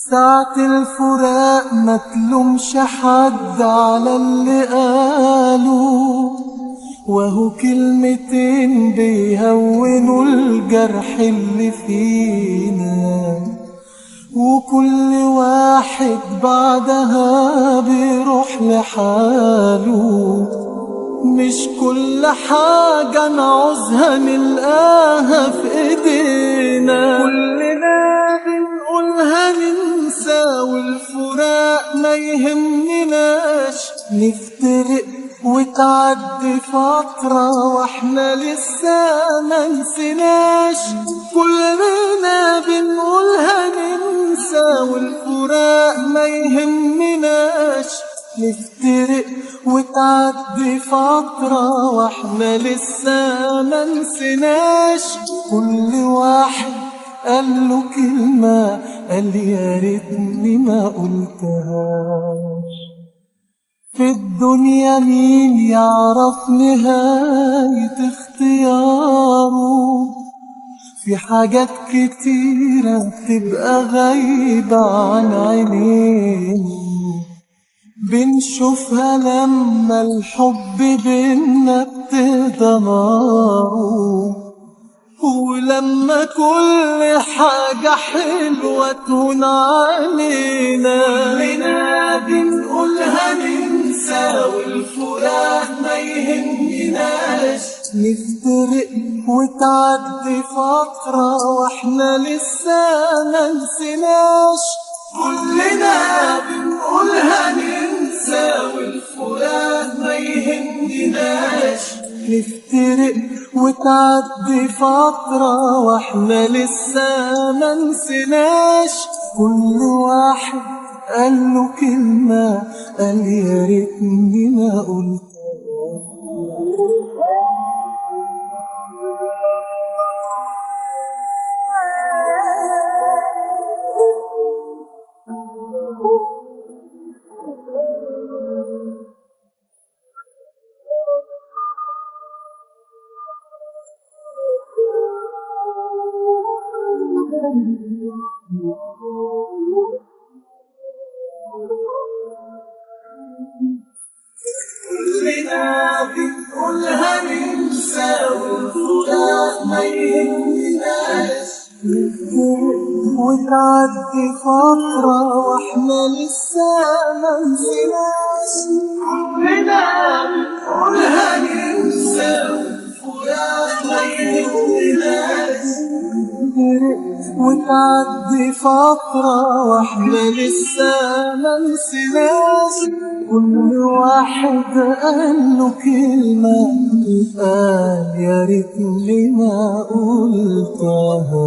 ساعة الفراق ما تلومش حد على اللي قالوا، وهو كلمتين بيهونوا الجرح اللي فينا، وكل واحد بعدها بيروح لحاله. مش كل حاجة نعوزها نلقاها في ايدينا، كلنا بنقولها ننسى والفراق ما يهمناش. نفترق وتعدي فترة واحنا لسه ما نسيناش، كلنا بنقولها ننسى والفراق ما يهمناش. نفترق وتعدي فترة واحنا لسه ما نسيناش. كل واحد قاله كلمة قال يا ريتني ما قلتهاش. في الدنيا مين يعرف نهاية اختياره؟ في حاجات كتيرة بتبقى غايبة عن عينينا، بنشوفها لما الحب بينا ابتدى ناره، ولما كل حاجة حلوة تهون علينا. كلنا بنقولها ننسى والفراق ما يهمناش. نفترق وتعدي فترة واحنا لسه ما نسيناش، كلنا بنقولها ننسى والفراق ما يهمناش. نفترق وتعدي فترة واحنا لسه ما نسيناش. كل واحد قاله كلمة قال يا ريتني ما قلتها. كلنا بنقولها ننسى والفراق ما يهمناش. وتعدي فترة واحنا لسه ما نسيناش، كلنا بنقولها ننسى والفراق ما يهمناش. وتعدي فترة واحنا لسه ما نسيناش. كل واحد قاله كلمة قال يا ريتني ما قلتها.